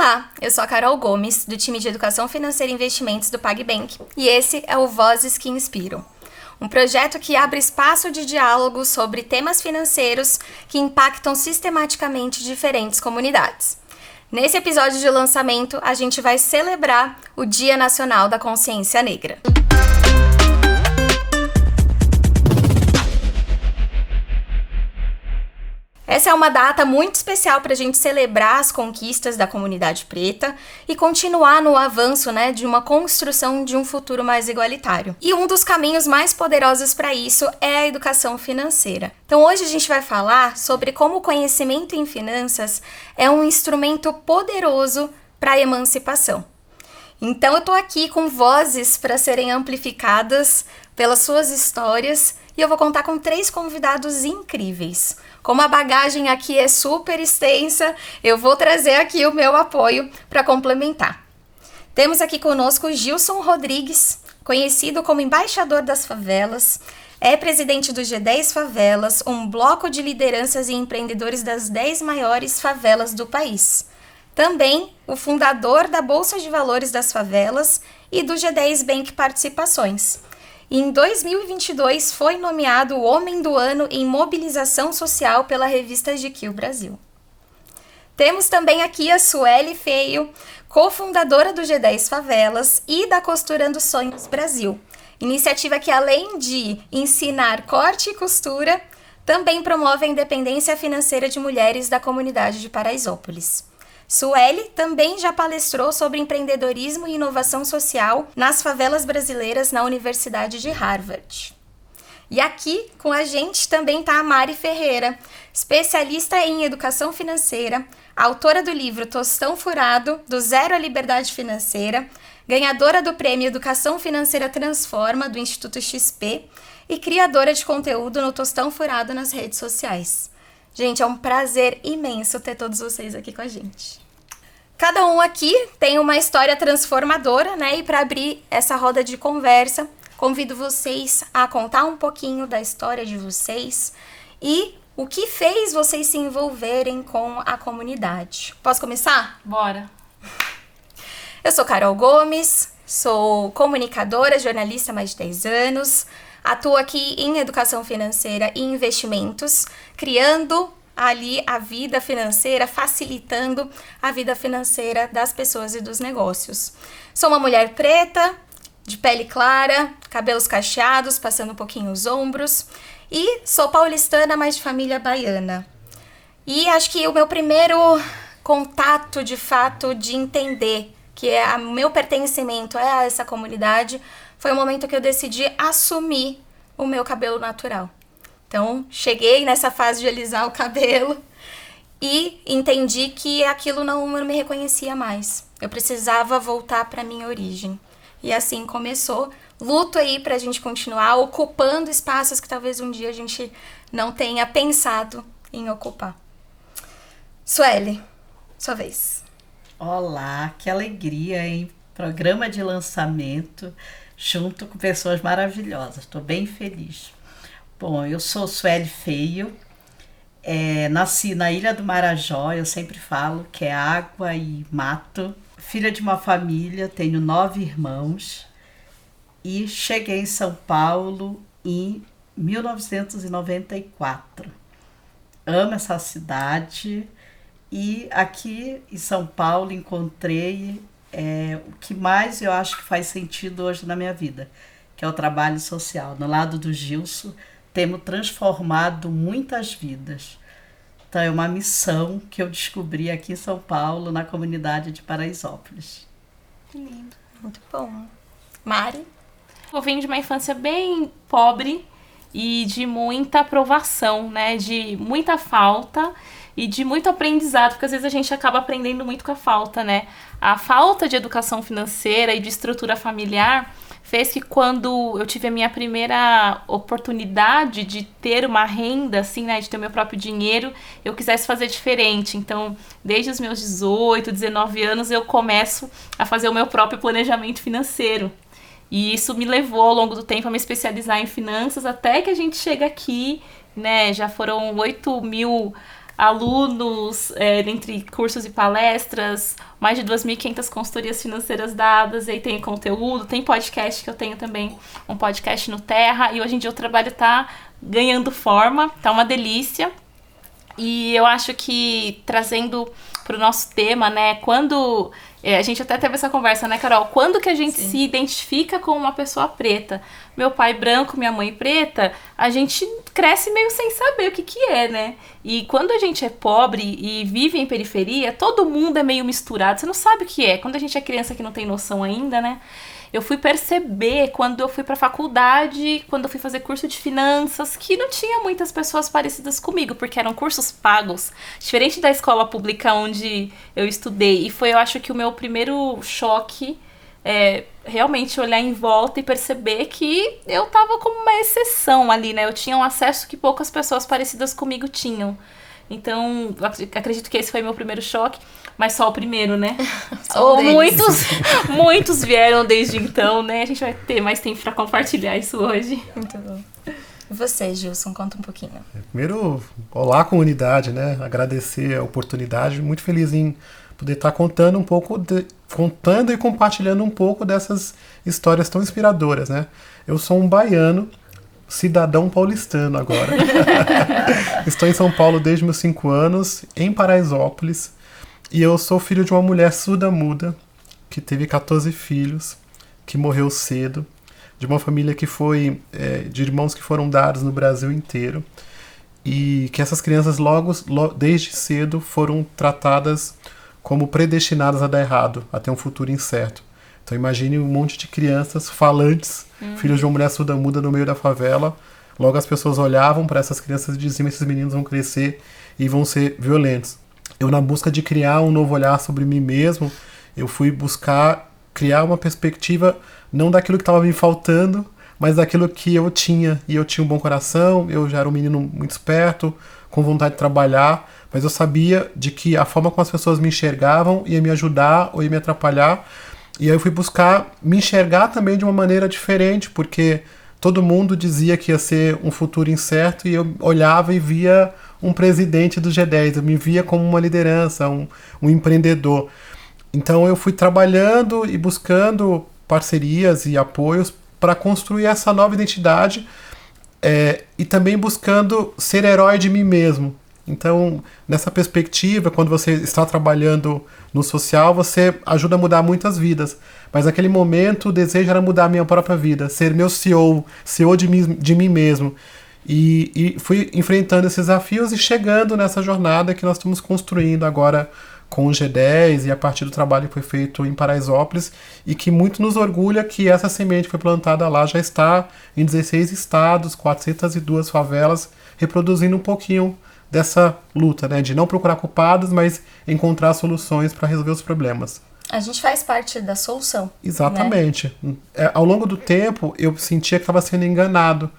Olá, eu sou a Carol Gomes, do time de Educação Financeira e Investimentos do PagBank, e esse é o Vozes que Inspiram, um projeto que abre espaço de diálogo sobre temas financeiros que impactam sistematicamente diferentes comunidades. Nesse episódio de lançamento, a gente vai celebrar o Dia Nacional da Consciência Negra. Essa é uma data muito especial para a gente celebrar as conquistas da comunidade preta e continuar no avanço, de uma construção de um futuro mais igualitário. E um dos caminhos mais poderosos para isso é a educação financeira. Então hoje a gente vai falar sobre como o conhecimento em finanças é um instrumento poderoso para a emancipação. Então eu tô aqui com vozes para serem amplificadas pelas suas histórias e eu vou contar com 3 convidados incríveis. Como a bagagem aqui é super extensa, eu vou trazer aqui o meu apoio para complementar. Temos aqui conosco Gilson Rodrigues, conhecido como embaixador das favelas, é presidente do G10 Favelas, um bloco de lideranças e empreendedores das 10 maiores favelas do país. Também o fundador da Bolsa de Valores das Favelas e do G10 Bank Participações. E em 2022 foi nomeado o Homem do Ano em Mobilização Social pela revista GQ Brasil. Temos também aqui a Sueli Feio, cofundadora do G10 Favelas e da Costurando Sonhos Brasil, iniciativa que, além de ensinar corte e costura, também promove a independência financeira de mulheres da comunidade de Paraisópolis. Sueli também já palestrou sobre empreendedorismo e inovação social nas favelas brasileiras na Universidade de Harvard. E aqui com a gente também está a Mari Ferreira, especialista em educação financeira, autora do livro Tostão Furado, do Zero à Liberdade Financeira, ganhadora do prêmio Educação Financeira Transforma, do Instituto XP, e criadora de conteúdo no Tostão Furado nas redes sociais. Gente, é um prazer imenso ter todos vocês aqui com a gente. Cada um aqui tem uma história transformadora, E para abrir essa roda de conversa, convido vocês a contar um pouquinho da história de vocês e o que fez vocês se envolverem com a comunidade. Posso começar? Bora! Eu sou Carol Gomes, sou comunicadora, jornalista há mais de 10 anos, atuo aqui em educação financeira e investimentos, criando ali a vida financeira, facilitando a vida financeira das pessoas e dos negócios. Sou uma mulher preta, de pele clara, cabelos cacheados, passando um pouquinho os ombros, e sou paulistana, mas de família baiana. E acho que o meu primeiro contato, de fato, de entender que o meu pertencimento é a essa comunidade, foi o momento que eu decidi assumir o meu cabelo natural. Então, cheguei nessa fase de alisar o cabelo e entendi que aquilo não me reconhecia mais. Eu precisava voltar para a minha origem. E assim começou. Luto aí para a gente continuar ocupando espaços que talvez um dia a gente não tenha pensado em ocupar. Sueli, sua vez. Olá, que alegria, hein? Programa de lançamento junto com pessoas maravilhosas. Estou bem feliz. Bom, eu sou Sueli Feio, nasci na Ilha do Marajó, eu sempre falo que é água e mato. Filha de uma família, tenho 9 irmãos e cheguei em São Paulo em 1994. Amo essa cidade e aqui em São Paulo encontrei o que mais eu acho que faz sentido hoje na minha vida, que é o trabalho social. No lado do Gilson, temos transformado muitas vidas. Então é uma missão que eu descobri aqui em São Paulo, na comunidade de Paraisópolis. Que lindo, muito bom. Mari? Eu venho de uma infância bem pobre e de muita aprovação, de muita falta e de muito aprendizado, porque às vezes a gente acaba aprendendo muito com a falta, A falta de educação financeira e de estrutura familiar fez que quando eu tive a minha primeira oportunidade de ter uma renda, assim, de ter o meu próprio dinheiro, eu quisesse fazer diferente. Então, desde os meus 18, 19 anos, eu começo a fazer o meu próprio planejamento financeiro. E isso me levou, ao longo do tempo, a me especializar em finanças, até que a gente chega aqui, Já foram 8 mil alunos, entre cursos e palestras, mais de 2.500 consultorias financeiras dadas, aí tem conteúdo, tem podcast, que eu tenho também um podcast no Terra, e hoje em dia o trabalho tá ganhando forma, tá uma delícia. E eu acho que, trazendo pro nosso tema, né, quando... a gente até teve essa conversa, né, Carol? Quando que a gente se identifica com uma pessoa preta? Meu pai branco, minha mãe preta, a gente cresce meio sem saber o que é, né? E quando a gente é pobre e vive em periferia, todo mundo é meio misturado, você não sabe o que é. Quando a gente é criança que não tem noção ainda, né? Eu fui perceber quando eu fui pra faculdade, quando eu fui fazer curso de finanças, que não tinha muitas pessoas parecidas comigo, porque eram cursos pagos, diferente da escola pública onde eu estudei. E foi, eu acho que o meu primeiro choque realmente olhar em volta e perceber que eu tava como uma exceção ali, né? Eu tinha um acesso que poucas pessoas parecidas comigo tinham. Então, acredito que esse foi meu primeiro choque, mas só o primeiro, né? Ou muitos vieram desde então, né? A gente vai ter mais tempo para compartilhar isso hoje. Muito bom. E você, Gilson, conta um pouquinho. Primeiro, olá comunidade, né? Agradecer a oportunidade, muito feliz em poder estar contando e compartilhando um pouco dessas histórias tão inspiradoras, né? Eu sou um baiano, cidadão paulistano agora. Estou em São Paulo desde meus 5 anos, em Paraisópolis, e eu sou filho de uma mulher surda-muda, que teve 14 filhos, que morreu cedo, de uma família que foi, de irmãos que foram dados no Brasil inteiro, e que essas crianças desde cedo foram tratadas como predestinadas a dar errado, a ter um futuro incerto. Então imagine um monte de crianças falantes, filhos de uma mulher surda-muda no meio da favela. Logo as pessoas olhavam para essas crianças e diziam: esses meninos vão crescer e vão ser violentos. Eu, na busca de criar um novo olhar sobre mim mesmo, eu fui buscar criar uma perspectiva não daquilo que estava me faltando, mas daquilo que eu tinha. E eu tinha um bom coração, eu já era um menino muito esperto, com vontade de trabalhar, mas eu sabia de que a forma como as pessoas me enxergavam ia me ajudar ou ia me atrapalhar. E aí eu fui buscar me enxergar também de uma maneira diferente, porque todo mundo dizia que ia ser um futuro incerto e eu olhava e via um presidente do G10, eu me via como uma liderança, um empreendedor. Então eu fui trabalhando e buscando parcerias e apoios para construir essa nova identidade, e também buscando ser herói de mim mesmo. Então, nessa perspectiva, quando você está trabalhando no social, você ajuda a mudar muitas vidas. Mas naquele momento, o desejo era mudar a minha própria vida, ser meu CEO de mim mesmo. E fui enfrentando esses desafios e chegando nessa jornada que nós estamos construindo agora com o G10 e a partir do trabalho que foi feito em Paraisópolis, e que muito nos orgulha que essa semente que foi plantada lá já está em 16 estados, 402 favelas, reproduzindo um pouquinho dessa luta, né, de não procurar culpados, mas encontrar soluções para resolver os problemas. A gente faz parte da solução. Exatamente. Né? Ao longo do tempo, eu sentia que estava sendo enganado,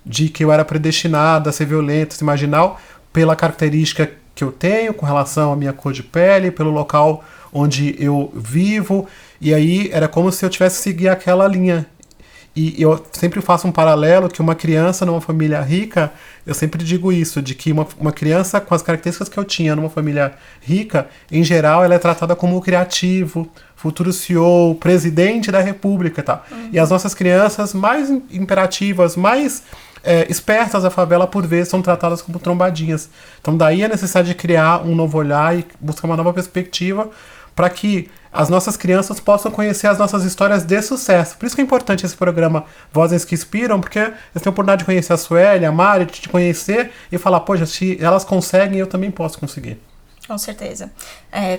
de que eu era predestinado a ser violento, a ser marginal, pela característica que eu tenho com relação à minha cor de pele, pelo local onde eu vivo, e aí era como se eu tivesse que seguir aquela linha. E eu sempre faço um paralelo que uma criança numa família rica, eu sempre digo isso, de que uma criança com as características que eu tinha numa família rica, em geral, ela é tratada como criativo, futuro CEO, presidente da república e tal. E as nossas crianças mais imperativas, mais espertas da favela, por vezes, são tratadas como trombadinhas. Então daí a necessidade de criar um novo olhar e buscar uma nova perspectiva para que as nossas crianças possam conhecer as nossas histórias de sucesso. Por isso que é importante esse programa Vozes que Inspiram, porque eles têm a oportunidade de conhecer a Sueli, a Mari, de te conhecer e falar: poxa, se elas conseguem, eu também posso conseguir. Com certeza.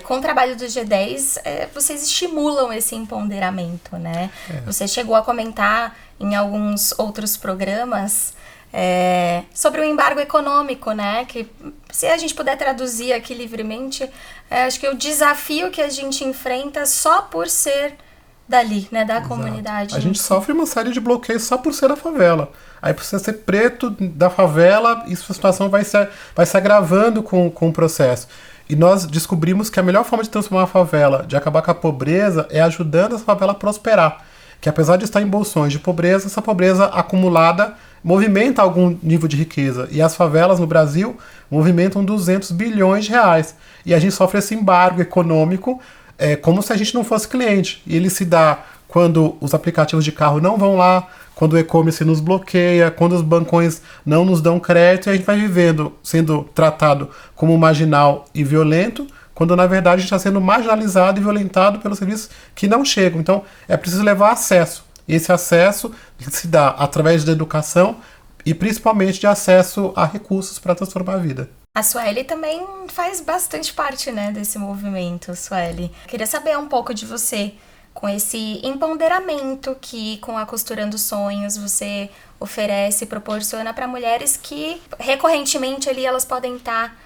Com o trabalho do G10, vocês estimulam esse empoderamento, né? Você chegou a comentar em alguns outros programas sobre o embargo econômico, né? Que, se a gente puder traduzir aqui livremente, acho que o desafio que a gente enfrenta só por ser dali, né? Da Exato. comunidade. A gente sofre uma série de bloqueios só por ser da favela. Aí por você ser preto da favela, a situação vai se agravando com o processo. E nós descobrimos que a melhor forma de transformar a favela, de acabar com a pobreza, é ajudando essa favela a prosperar. Que apesar de estar em bolsões de pobreza, essa pobreza acumulada, movimenta algum nível de riqueza. E as favelas no Brasil movimentam 200 bilhões de reais. E a gente sofre esse embargo econômico como se a gente não fosse cliente. E ele se dá quando os aplicativos de carro não vão lá, quando o e-commerce nos bloqueia, quando os bancões não nos dão crédito, e a gente vai vivendo, sendo tratado como marginal e violento, quando na verdade a gente está sendo marginalizado e violentado pelos serviços que não chegam. Então é preciso levar acesso. E esse acesso se dá através da educação e principalmente de acesso a recursos para transformar a vida. A Sueli também faz bastante parte, né, desse movimento, Sueli. Queria saber um pouco de você, com esse empoderamento que com a Costurando Sonhos você oferece, proporciona para mulheres que recorrentemente ali elas podem estar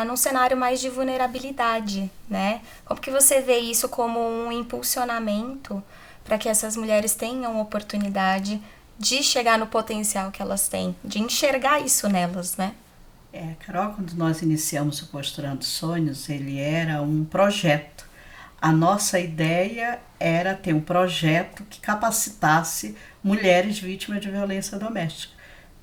num cenário mais de vulnerabilidade, né? Como que você vê isso como um impulsionamento para que essas mulheres tenham oportunidade de chegar no potencial que elas têm, de enxergar isso nelas, né? Carol, quando nós iniciamos o Costurando Sonhos, ele era um projeto. A nossa ideia era ter um projeto que capacitasse mulheres vítimas de violência doméstica.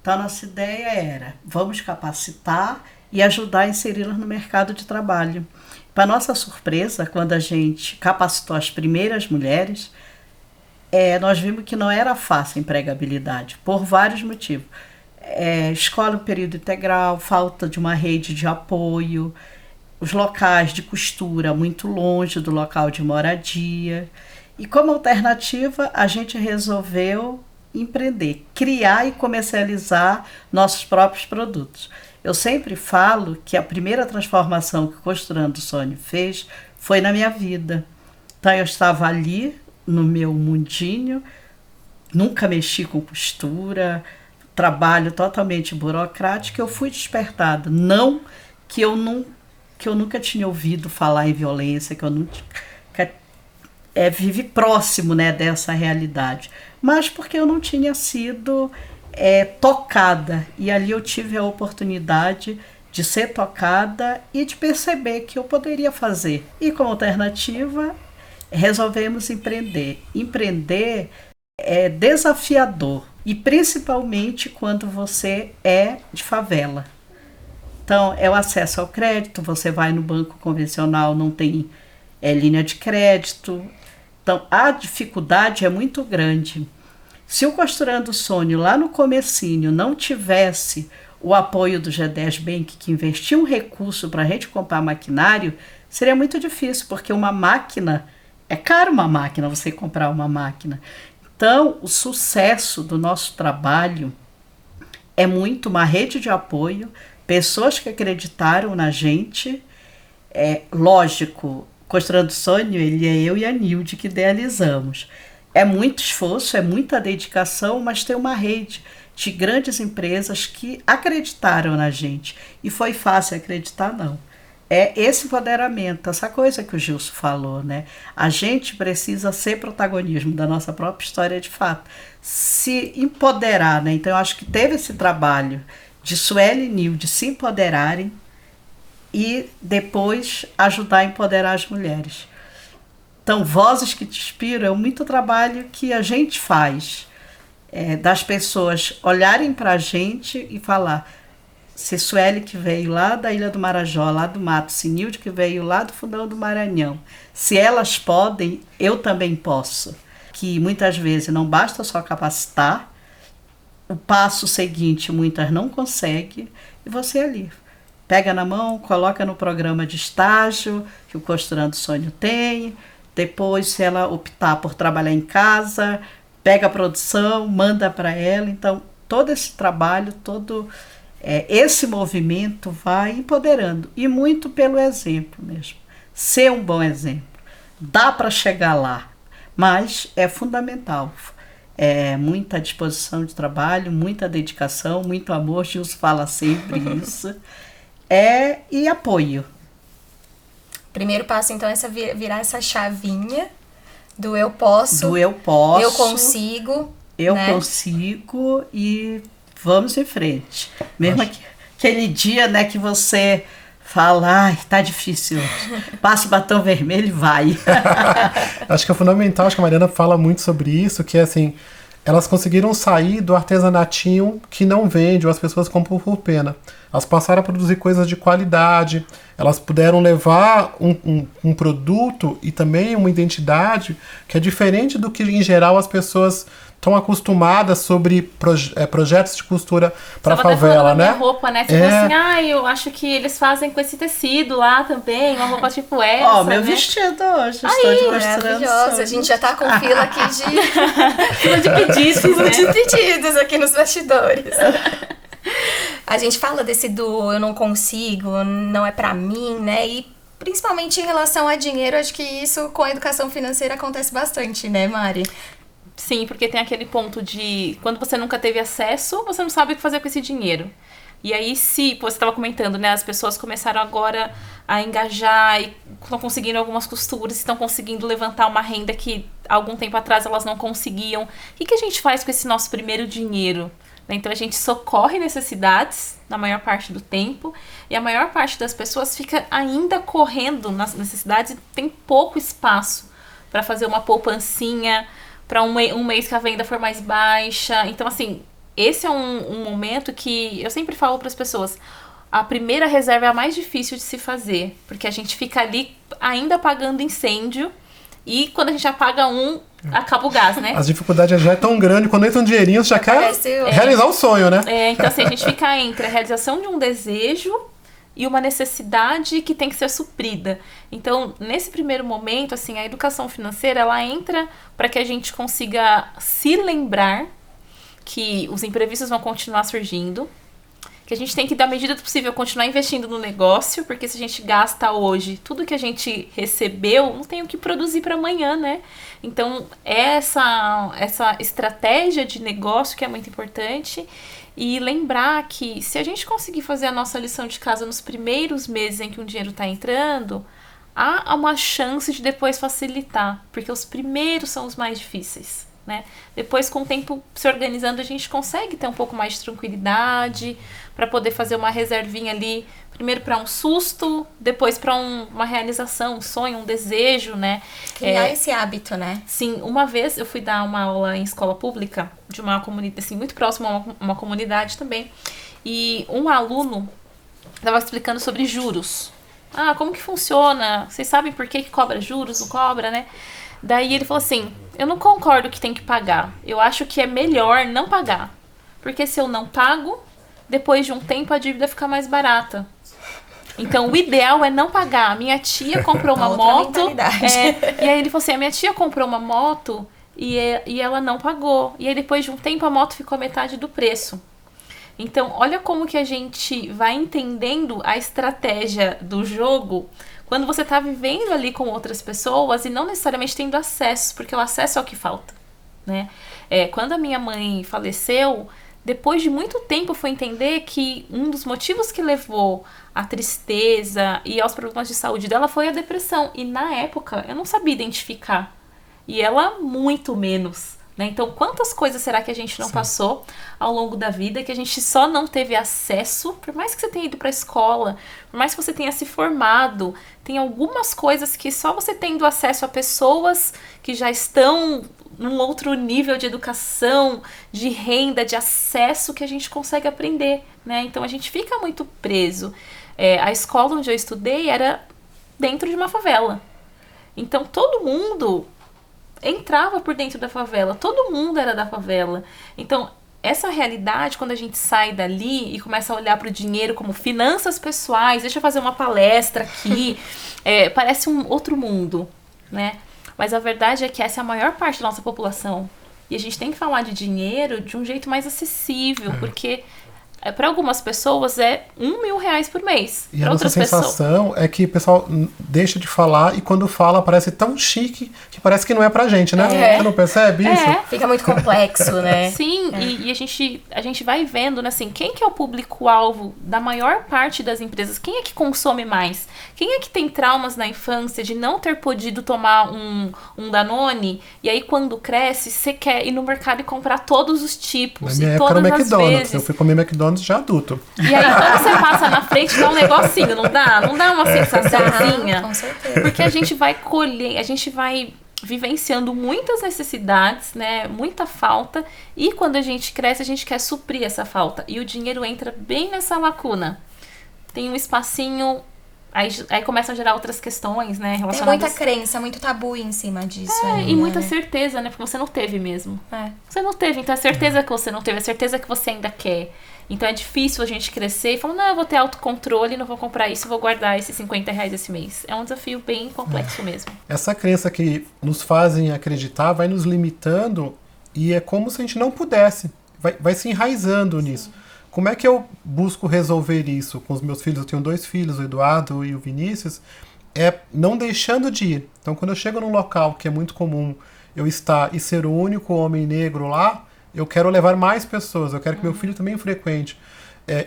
Então, a nossa ideia era, vamos capacitar e ajudar a inseri-las no mercado de trabalho. Para nossa surpresa, quando a gente capacitou as primeiras mulheres, nós vimos que não era fácil a empregabilidade, por vários motivos. Escola no período integral, falta de uma rede de apoio, os locais de costura muito longe do local de moradia. E como alternativa, a gente resolveu empreender, criar e comercializar nossos próprios produtos. Eu sempre falo que a primeira transformação que o Costurando Sonho fez foi na minha vida. Então eu estava ali no meu mundinho, nunca mexi com costura, trabalho totalmente burocrático, eu fui despertada. Não que eu nunca tinha ouvido falar em violência, que eu nunca vivi próximo, né, dessa realidade, mas porque eu não tinha sido tocada. E ali eu tive a oportunidade de ser tocada e de perceber que eu poderia fazer. E como alternativa, resolvemos empreender. Empreender é desafiador, e principalmente quando você é de favela. Então, é o acesso ao crédito, você vai no banco convencional, não tem linha de crédito. Então, a dificuldade é muito grande. Se o Costurando Sonho, lá no comecinho, não tivesse o apoio do G10 Bank, que investiu um recurso para a gente comprar maquinário, seria muito difícil, porque uma máquina, é caro uma máquina, você comprar uma máquina. Então, o sucesso do nosso trabalho é muito uma rede de apoio, pessoas que acreditaram na gente. Lógico, Costurando Sonho, ele é eu e a Nilde que idealizamos. É muito esforço, é muita dedicação, mas tem uma rede de grandes empresas que acreditaram na gente. E foi fácil acreditar, não. É esse empoderamento, essa coisa que o Gilson falou, né? A gente precisa ser protagonismo da nossa própria história de fato. Se empoderar, né? Então eu acho que teve esse trabalho de Sueli e Nilde se empoderarem e depois ajudar a empoderar as mulheres. Então, Vozes que Te Inspiram é muito trabalho que a gente faz, das pessoas olharem para a gente e falar: se Sueli, que veio lá da Ilha do Marajó, lá do mato, se Nilde, que veio lá do fundão do Maranhão, se elas podem, eu também posso. Que muitas vezes não basta só capacitar, o passo seguinte muitas não conseguem, e você ali pega na mão, coloca no programa de estágio que o Costurando Sonho tem. Depois, se ela optar por trabalhar em casa, pega a produção, manda para ela. Então, todo esse trabalho, todo esse movimento vai empoderando. E muito pelo exemplo mesmo. Ser um bom exemplo. Dá para chegar lá, mas é fundamental. Muita disposição de trabalho, muita dedicação, muito amor. Gilson fala sempre isso. E apoio. Primeiro passo, então, é virar essa chavinha do eu posso, eu consigo. Eu né? consigo e vamos em frente. Mesmo aquele dia, né, que você fala, ai, tá difícil hoje. Passa o batom vermelho e vai. Acho que é fundamental, acho que a Mariana fala muito sobre isso, que é assim, elas conseguiram sair do artesanatinho que não vende, ou as pessoas compram por pena. Elas passaram a produzir coisas de qualidade, elas puderam levar um produto e também uma identidade que é diferente do que, em geral, as pessoas estão acostumadas sobre projetos de costura para favela, né? Minha roupa, né? Tipo assim, eu acho que eles fazem com esse tecido lá também, uma roupa tipo essa, Ó, meu né? vestido hoje, estou de Maravilhosa. A gente já tá com fila aqui Fila de pedidos, fila né? de pedidos aqui nos bastidores. A gente fala desse do eu não consigo, não é pra mim, né? E principalmente em relação a dinheiro, acho que isso com a educação financeira acontece bastante, né, Mari? Sim, porque tem aquele ponto de quando você nunca teve acesso, você não sabe o que fazer com esse dinheiro. E aí, se você estava comentando, né, as pessoas começaram agora a engajar e estão conseguindo algumas costuras, estão conseguindo levantar uma renda que algum tempo atrás elas não conseguiam. O que a gente faz com esse nosso primeiro dinheiro? Então a gente socorre necessidades na maior parte do tempo e a maior parte das pessoas fica ainda correndo nas necessidades e tem pouco espaço para fazer uma poupancinha para um mês que a venda for mais baixa. Então, assim, esse é um momento que eu sempre falo para as pessoas, a primeira reserva é a mais difícil de se fazer, porque a gente fica ali ainda apagando incêndio e quando a gente apaga acaba o gás, né? As dificuldades já é tão grande, quando entra um dinheirinho, você já quer realizar o sonho, né? Então assim, a gente fica entre a realização de um desejo e uma necessidade que tem que ser suprida. Então, nesse primeiro momento, assim, a educação financeira, ela entra para que a gente consiga se lembrar que os imprevistos vão continuar surgindo, que a gente tem que, da medida do possível, continuar investindo no negócio, porque se a gente gasta hoje tudo que a gente recebeu, não tem o que produzir para amanhã, né? Então, essa estratégia de negócio que é muito importante e lembrar que se a gente conseguir fazer a nossa lição de casa nos primeiros meses em que o dinheiro está entrando, há uma chance de depois facilitar, porque os primeiros são os mais difíceis, né? Depois, com o tempo se organizando, a gente consegue ter um pouco mais de tranquilidade para poder fazer uma reservinha ali, primeiro para um susto, depois para uma realização, um sonho, um desejo, né? Criar esse hábito, né? Sim, uma vez eu fui dar uma aula em escola pública de uma comunidade, assim, muito próxima a uma comunidade também, e um aluno estava explicando sobre juros. Como que funciona? Vocês sabem por que cobra juros, não cobra, né? Daí ele falou assim, eu não concordo que tem que pagar. Eu acho que é melhor não pagar. Porque se eu não pago, depois de um tempo a dívida fica mais barata. Então o ideal é não pagar. A minha tia comprou uma moto. E aí ele falou assim, a minha tia comprou uma moto e ela não pagou. E aí depois de um tempo a moto ficou a metade do preço. Então olha como que a gente vai entendendo a estratégia do jogo quando você está vivendo ali com outras pessoas e não necessariamente tendo acesso, porque o acesso é o que falta, né? Quando a minha mãe faleceu, depois de muito tempo eu fui entender que um dos motivos que levou à tristeza e aos problemas de saúde dela foi a depressão. E na época eu não sabia identificar. E ela muito menos, né? Então quantas coisas será que a gente não passou ao longo da vida, que a gente só não teve acesso, por mais que você tenha ido para a escola, por mais que você tenha se formado, tem algumas coisas que só você tendo acesso a pessoas que já estão num outro nível de educação, de renda, de acesso, que a gente consegue aprender, né? Então a gente fica muito preso. A escola onde eu estudei era dentro de uma favela. Então todo mundo entrava por dentro da favela, todo mundo era da favela. Então essa realidade, quando a gente sai dali e começa a olhar para o dinheiro como finanças pessoais, deixa eu fazer uma palestra aqui, parece um outro mundo, né? Mas a verdade é que essa é a maior parte da nossa população. E a gente tem que falar de dinheiro de um jeito mais acessível, porque para algumas pessoas é R$1.000 por mês. E a nossa sensação é que o pessoal deixa de falar e quando fala parece tão chique que parece que não é pra gente, né? Você não percebe isso? Fica muito complexo, né? Sim, e a gente vai vendo, né, assim, quem que é o público-alvo da maior parte das empresas? Quem é que consome mais? Quem é que tem traumas na infância de não ter podido tomar um Danone? E aí, quando cresce, você quer ir no mercado e comprar todos os tipos. Na minha época era o McDonald's. Eu fui comer McDonald's já adulto. E aí, quando você passa na frente, dá um negocinho, não dá? Não dá uma sensaçãozinha? Com certeza. Porque a gente vai colher, a gente vai vivenciando muitas necessidades, né, muita falta, e quando a gente cresce, a gente quer suprir essa falta, e o dinheiro entra bem nessa lacuna. Tem um espacinho, aí começam a gerar outras questões, né, Tem relacionadas... muita crença, muito tabu em cima disso. E muita certeza, né, porque você não teve mesmo. Você não teve, então é certeza que você não teve, é certeza que você ainda quer. Então é difícil a gente crescer e falar, não, eu vou ter autocontrole, não vou comprar isso, vou guardar esses R$50 esse mês. É um desafio bem complexo mesmo. Essa crença que nos fazem acreditar vai nos limitando e é como se a gente não pudesse. Vai se enraizando nisso. Como é que eu busco resolver isso com os meus filhos? Eu tenho 2 filhos, o Eduardo e o Vinícius. É não deixando de ir. Então, quando eu chego num local que é muito comum eu estar e ser o único homem negro lá, eu quero levar mais pessoas, eu quero que meu filho também frequente.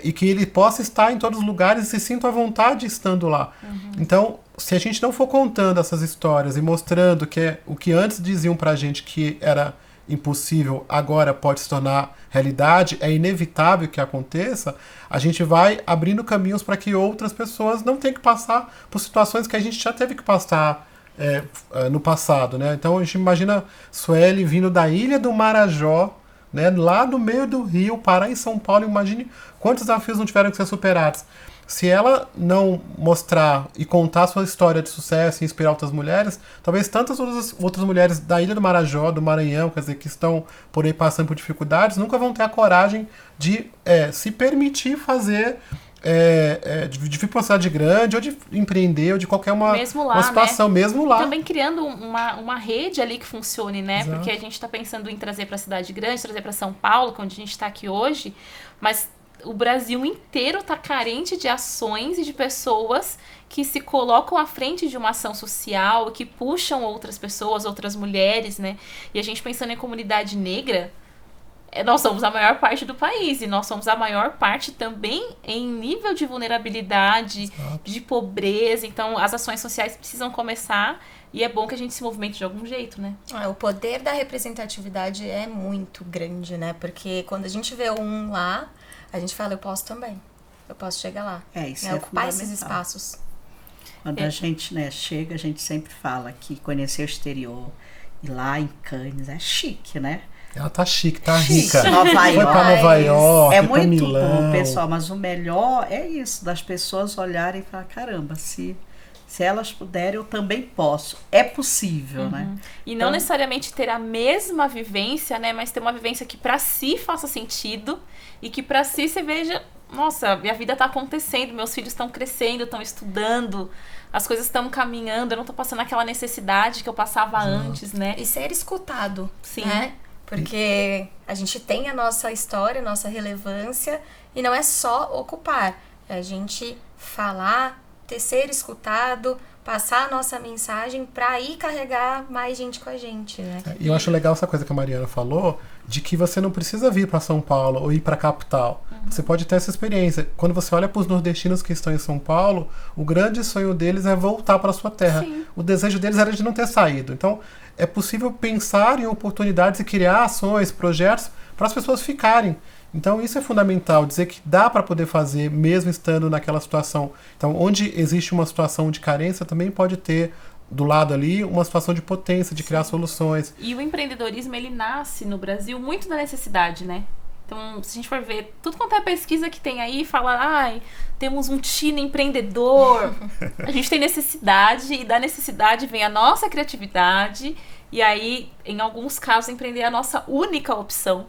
E que ele possa estar em todos os lugares e se sinta à vontade estando lá. Então, se a gente não for contando essas histórias e mostrando que o que antes diziam pra gente que era impossível, agora pode se tornar realidade, é inevitável que aconteça, a gente vai abrindo caminhos para que outras pessoas não tenham que passar por situações que a gente já teve que passar no passado, né? Então, a gente imagina Sueli vindo da Ilha do Marajó, né, lá no meio do Rio, parar em São Paulo, imagine quantos desafios não tiveram que ser superados. Se ela não mostrar e contar a sua história de sucesso e inspirar outras mulheres, talvez tantas outras mulheres da Ilha do Marajó, do Maranhão, quer dizer, que estão por aí passando por dificuldades, nunca vão ter a coragem de se permitir fazer de vir para uma cidade grande, ou de empreender, ou de qualquer uma situação, né? Mesmo lá. E também criando uma rede ali que funcione, né? Exato. Porque a gente está pensando em trazer para a cidade grande, trazer para São Paulo, que é onde a gente está aqui hoje, mas o Brasil inteiro está carente de ações e de pessoas que se colocam à frente de uma ação social, que puxam outras pessoas, outras mulheres, né? E a gente pensando em comunidade negra, nós somos a maior parte do país, e nós somos a maior parte também em nível de vulnerabilidade, Exato. De pobreza. Então, as ações sociais precisam começar, e é bom que a gente se movimente de algum jeito, né? O poder da representatividade é muito grande, né? Porque quando a gente vê um lá, a gente fala, eu posso também. Eu posso chegar lá. Isso é ocupar esses fundamental. espaços. Quando a gente chega, a gente sempre fala que conhecer o exterior, e lá em Cannes é chique, né? Ela tá chique, tá rica. Nova Foi York. pra Nova York, É pra muito Milão. bom, pessoal, mas o melhor é isso, das pessoas olharem e falar, caramba, se elas puderem, eu também posso. É possível, né? E não necessariamente ter a mesma vivência, né? Mas ter uma vivência que pra si faça sentido e que pra si você veja, nossa, minha vida tá acontecendo, meus filhos estão crescendo, estão estudando, as coisas estão caminhando, eu não tô passando aquela necessidade que eu passava antes, né? E ser escutado, Sim. né? Porque a gente tem a nossa história, a nossa relevância, e não é só ocupar, é a gente falar, ser escutado, passar a nossa mensagem para ir carregar mais gente com a gente, né? E eu acho legal essa coisa que a Mariana falou, de que você não precisa vir para São Paulo ou ir para a capital. Você pode ter essa experiência. Quando você olha para os nordestinos que estão em São Paulo, o grande sonho deles é voltar para sua terra. Sim. O desejo deles era de não ter saído. Então, é possível pensar em oportunidades e criar ações, projetos para as pessoas ficarem. Então, isso é fundamental, dizer que dá para poder fazer mesmo estando naquela situação. Então, onde existe uma situação de carência, também pode ter do lado ali uma situação de potência, de criar soluções. E o empreendedorismo, ele nasce no Brasil muito da necessidade, né? Então, se a gente for ver, tudo quanto é pesquisa que tem aí, fala, temos um time empreendedor. A gente tem necessidade, e da necessidade vem a nossa criatividade, e aí, em alguns casos, empreender é a nossa única opção.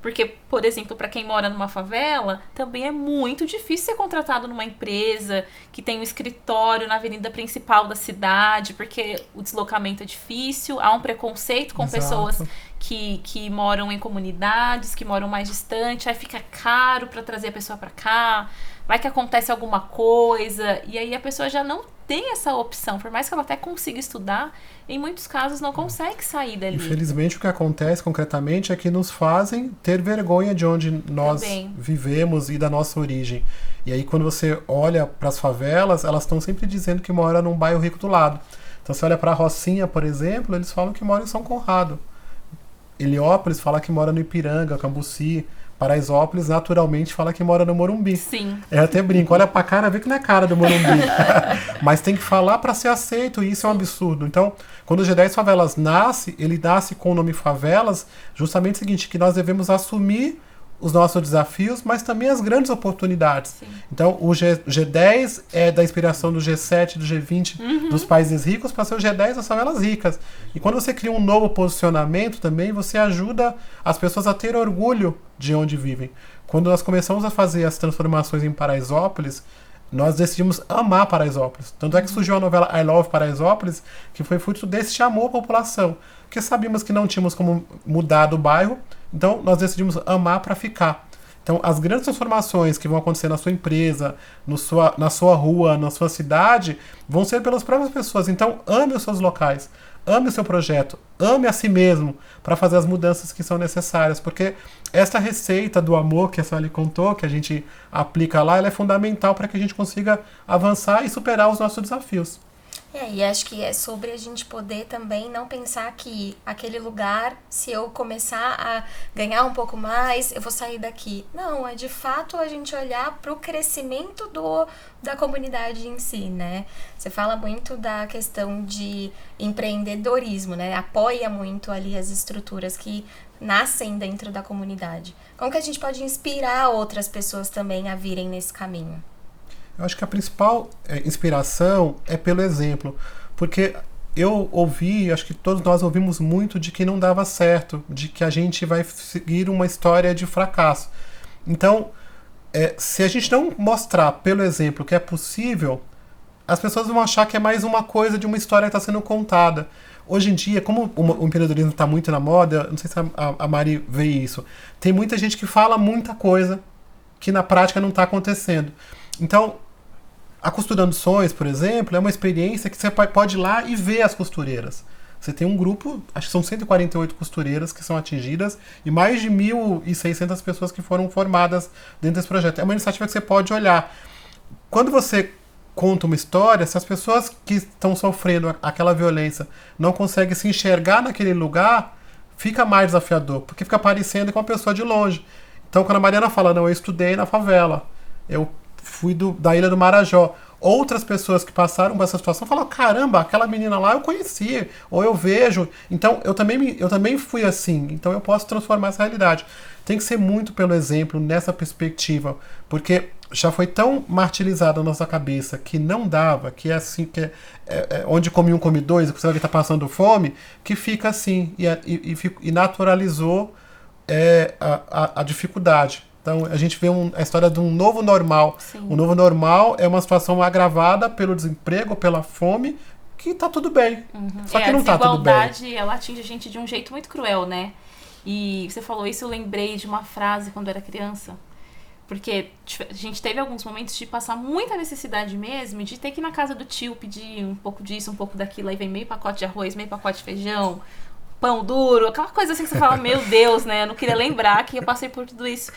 Porque, por exemplo, para quem mora numa favela, também é muito difícil ser contratado numa empresa que tem um escritório na avenida principal da cidade, porque o deslocamento é difícil, há um preconceito com Exato. Pessoas que moram em comunidades, que moram mais distante, aí fica caro para trazer a pessoa para cá, vai que acontece alguma coisa, e aí a pessoa já não tem essa opção, por mais que ela até consiga estudar, em muitos casos não consegue sair dali. Infelizmente, o que acontece concretamente é que nos fazem ter vergonha de onde nós Também. vivemos e da nossa origem. E aí, quando você olha para as favelas, elas estão sempre dizendo que mora num bairro rico do lado. Então, você olha para a Rocinha, por exemplo, eles falam que mora em São Conrado. Heliópolis fala que mora no Ipiranga, Cambuci. Paraisópolis naturalmente fala que mora no Morumbi. Sim. Eu até brinco, olha pra cara, vê que não é cara do Morumbi. Mas tem que falar para ser aceito, e isso é um absurdo. Então, quando o G10 Favelas nasce, ele nasce com o nome Favelas, justamente o seguinte, que nós devemos assumir os nossos desafios, mas também as grandes oportunidades. Sim. Então, o G10 é da inspiração do G7, do G20, dos países ricos, para ser o G10 das favelas ricas. E quando você cria um novo posicionamento também, você ajuda as pessoas a ter orgulho de onde vivem. Quando nós começamos a fazer as transformações em Paraisópolis, nós decidimos amar Paraisópolis. Tanto é que surgiu a novela I Love Paraisópolis, que foi fruto desse amor à população. Porque sabíamos que não tínhamos como mudar do bairro, então nós decidimos amar para ficar. Então as grandes transformações que vão acontecer na sua empresa, na sua rua, na sua cidade, vão ser pelas próprias pessoas. Então ame os seus locais, ame o seu projeto, ame a si mesmo para fazer as mudanças que são necessárias. Porque essa receita do amor que a Sueli contou, que a gente aplica lá, ela é fundamental para que a gente consiga avançar e superar os nossos desafios. E acho que é sobre a gente poder também não pensar que aquele lugar, se eu começar a ganhar um pouco mais, eu vou sair daqui. Não, é de fato a gente olhar para o crescimento da comunidade em si, né? Você fala muito da questão de empreendedorismo, né? Apoia muito ali as estruturas que nascem dentro da comunidade. Como que a gente pode inspirar outras pessoas também a virem nesse caminho? Eu acho que a principal inspiração é pelo exemplo, porque eu ouvi, acho que todos nós ouvimos muito de que não dava certo, de que a gente vai seguir uma história de fracasso. Então, se a gente não mostrar pelo exemplo que é possível, as pessoas vão achar que é mais uma coisa de uma história que está sendo contada. Hoje em dia, como o empreendedorismo está muito na moda, não sei se a Mari vê isso, tem muita gente que fala muita coisa que na prática não está acontecendo. Então, a Costurando Sonhos, por exemplo, é uma experiência que você pode ir lá e ver as costureiras. Você tem um grupo, acho que são 148 costureiras que são atingidas e mais de 1.600 pessoas que foram formadas dentro desse projeto. É uma iniciativa que você pode olhar. Quando você conta uma história, se as pessoas que estão sofrendo aquela violência não conseguem se enxergar naquele lugar, fica mais desafiador, porque fica parecendo com uma pessoa de longe. Então, quando a Mariana fala, não, eu estudei na favela, eu fui da Ilha do Marajó. Outras pessoas que passaram por essa situação falam, caramba, aquela menina lá eu conheci, ou eu vejo. Então, eu também fui assim, então eu posso transformar essa realidade. Tem que ser muito pelo exemplo, nessa perspectiva, porque já foi tão martirizado na nossa cabeça que não dava, que é assim, onde come um, come dois, e você vai estar passando fome, que fica assim, e naturalizou a dificuldade. Então, a gente vê a história de um novo normal. Sim. O novo normal é uma situação agravada pelo desemprego, pela fome, que tá tudo bem. Só que não tá tudo bem. A desigualdade, ela atinge a gente de um jeito muito cruel, né? E você falou isso, eu lembrei de uma frase quando eu era criança. Porque a gente teve alguns momentos de passar muita necessidade mesmo, de ter que ir na casa do tio pedir um pouco disso, um pouco daquilo, aí vem meio pacote de arroz, meio pacote de feijão, pão duro, aquela coisa assim que você fala, meu Deus, né? Eu não queria lembrar que eu passei por tudo isso.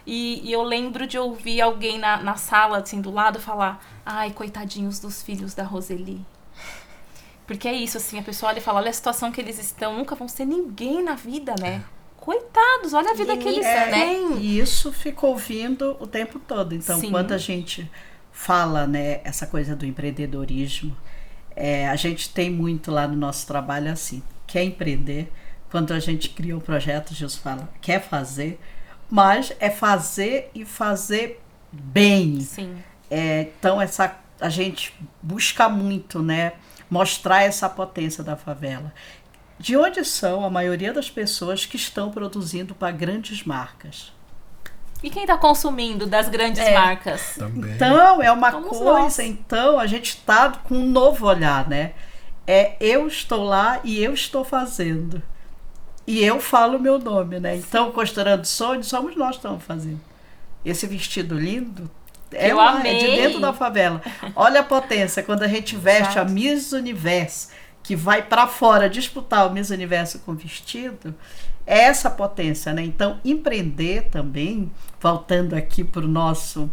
E eu lembro de ouvir alguém na sala, assim, do lado, falar, ai, coitadinhos dos filhos da Roseli. Porque é isso, assim, a pessoa olha e fala, olha a situação que eles estão, nunca vão ser ninguém na vida, né? Coitados, olha a vida que eles têm. E isso ficou ouvindo o tempo todo. Então, Sim. Quando a gente fala, né, essa coisa do empreendedorismo, a gente tem muito lá no nosso trabalho assim, quer empreender, quando a gente cria um projeto, Gilson fala, quer fazer, mas é fazer e fazer bem. Sim. Então, a gente busca muito, né, mostrar essa potência da favela. De onde são a maioria das pessoas que estão produzindo para grandes marcas? E quem está consumindo das grandes marcas? Também. Então, é uma Somos coisa, nós. então, a gente está com um novo olhar, né? Eu estou lá e eu estou fazendo. E eu falo o meu nome, né? Então, Costurando Sonhos, somos nós que estamos fazendo. Esse vestido lindo é de dentro da favela. Olha a potência, quando a gente veste a Miss Universo, que vai para fora disputar o Miss Universo com vestido, é essa potência, né? Então, empreender também, voltando aqui para o nosso...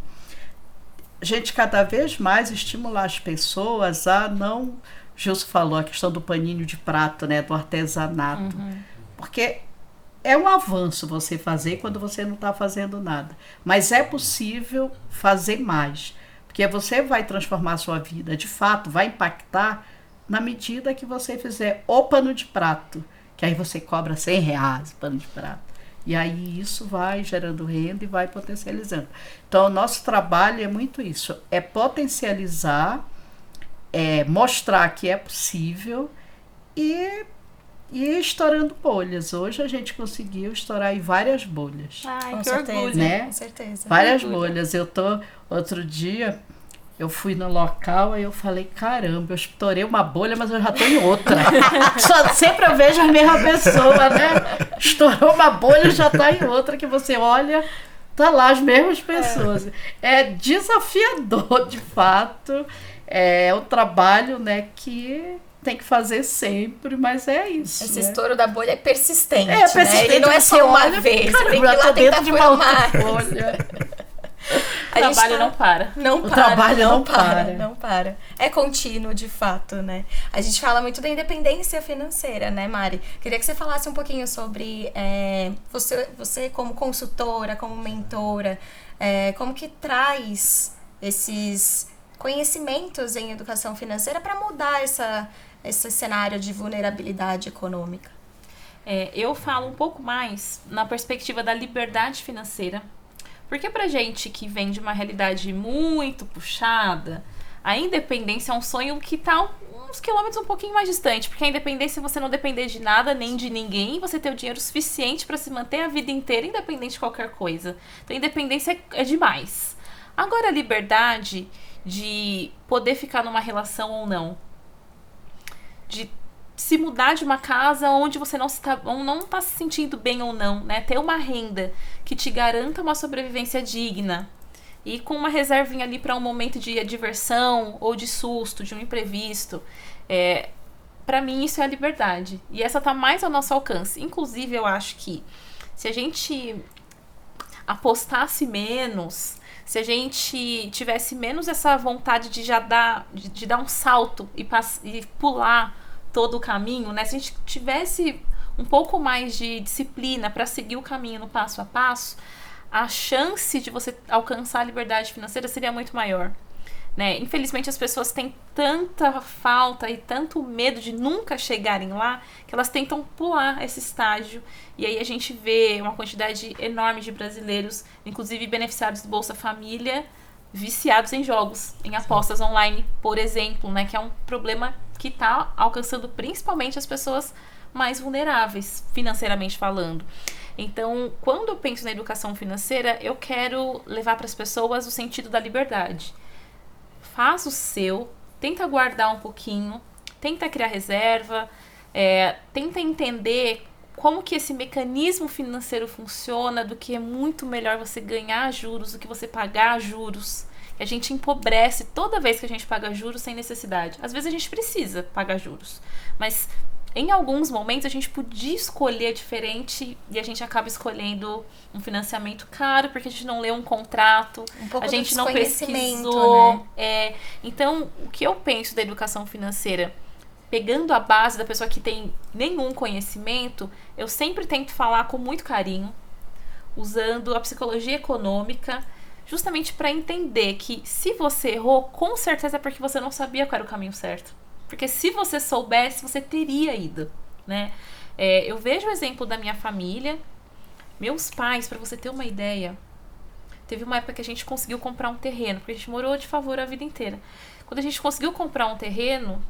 A gente cada vez mais estimular as pessoas a não... Gilson falou a questão do paninho de prato, né? Do artesanato. Porque é um avanço você fazer quando você não está fazendo nada. Mas é possível fazer mais. Porque você vai transformar a sua vida, de fato, vai impactar na medida que você fizer o pano de prato. Que aí você cobra R$100 o pano de prato. E aí isso vai gerando renda e vai potencializando. Então, o nosso trabalho é muito isso. É potencializar, mostrar que é possível e estourando bolhas. Hoje a gente conseguiu estourar em várias bolhas. Ai, Com que certeza, orgulho. Né? com certeza. Várias orgulho. bolhas. Outro dia, eu fui no local e eu falei, caramba, eu estourei uma bolha, mas eu já tô em outra. Sempre eu vejo a mesma pessoa, né? Estourou uma bolha e já tá em outra, que você olha, tá lá as mesmas pessoas. É desafiador, de fato. É o trabalho, né, que tem que fazer sempre, mas é isso. Esse né? estouro da bolha é persistente, É persistente, né? Ele não é você só uma olha, vez, caramba, você tem que ir eu tô lá tentar dentro de pôr uma outra mais. bolha. O trabalho não para. Não O para, trabalho não não para, para. não para. É contínuo, de fato, né? A gente fala muito da independência financeira, né, Mari? Queria que você falasse um pouquinho sobre você como consultora, como mentora, como que traz esses conhecimentos em educação financeira para mudar esse cenário de vulnerabilidade econômica. Eu falo um pouco mais na perspectiva da liberdade financeira, porque pra gente que vem de uma realidade muito puxada, a independência é um sonho que tá uns quilômetros um pouquinho mais distante, porque a independência é você não depender de nada nem de ninguém, você ter o dinheiro suficiente para se manter a vida inteira independente de qualquer coisa. Então, independência é demais. Agora, a liberdade de poder ficar numa relação ou não, de se mudar de uma casa onde você não está se sentindo bem ou não, né? Ter uma renda que te garanta uma sobrevivência digna e com uma reservinha ali para um momento de diversão ou de susto, de um imprevisto. Para mim, isso é a liberdade. E essa tá mais ao nosso alcance. Inclusive, eu acho que se a gente apostasse menos, se a gente tivesse menos essa vontade de dar um salto e pular todo o caminho, né? Se a gente tivesse um pouco mais de disciplina para seguir o caminho no passo a passo, a chance de você alcançar a liberdade financeira seria muito maior, né? Infelizmente, as pessoas têm tanta falta e tanto medo de nunca chegarem lá que elas tentam pular esse estágio. E aí a gente vê uma quantidade enorme de brasileiros, inclusive beneficiados do Bolsa Família, viciados em jogos, em apostas online, por exemplo, né? Que é um problema que está alcançando principalmente as pessoas mais vulneráveis, financeiramente falando. Então, quando eu penso na educação financeira, eu quero levar para as pessoas o sentido da liberdade. Faz o seu, tenta guardar um pouquinho, tenta criar reserva, tenta entender como que esse mecanismo financeiro funciona, do que é muito melhor você ganhar juros do que você pagar juros. A gente empobrece toda vez que a gente paga juros sem necessidade. Às vezes a gente precisa pagar juros, mas em alguns momentos a gente podia escolher diferente e a gente acaba escolhendo um financiamento caro porque a gente não leu um contrato, pouco a gente do não desconhecimento, pesquisou. né? Então, o que eu penso da educação financeira, pegando a base da pessoa que tem nenhum conhecimento, eu sempre tento falar com muito carinho, usando a psicologia econômica, justamente para entender que se você errou, com certeza é porque você não sabia qual era o caminho certo. Porque se você soubesse, você teria ido, né? Eu vejo o exemplo da minha família. Meus pais, para você ter uma ideia, teve uma época que a gente conseguiu comprar um terreno, porque a gente morou de favor a vida inteira. Quando a gente conseguiu comprar um terreno,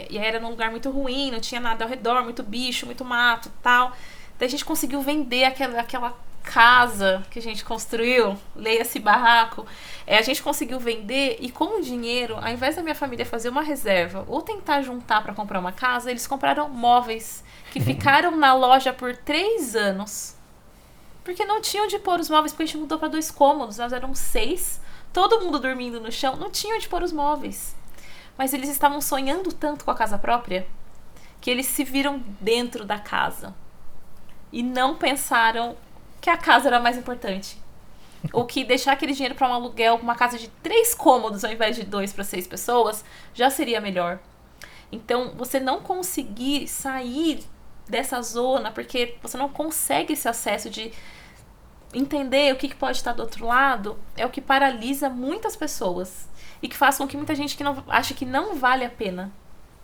e era num lugar muito ruim, não tinha nada ao redor, muito bicho, muito mato e tal. Daí a gente conseguiu vender aquela casa que a gente construiu, leia-se barraco, a gente conseguiu vender e com o dinheiro, ao invés da minha família fazer uma reserva ou tentar juntar para comprar uma casa, eles compraram móveis que ficaram na loja por 3 anos, porque não tinham onde pôr os móveis, porque a gente mudou para 2 cômodos, nós éramos 6, todo mundo dormindo no chão, não tinha onde pôr os móveis, mas eles estavam sonhando tanto com a casa própria que eles se viram dentro da casa e não pensaram que a casa era mais importante. Ou que deixar aquele dinheiro para um aluguel, uma casa de 3 cômodos ao invés de 2 para 6 pessoas, já seria melhor. Então, você não conseguir sair dessa zona, porque você não consegue esse acesso de entender o que pode estar do outro lado, é o que paralisa muitas pessoas. E que faz com que muita gente que não acha que não vale a pena.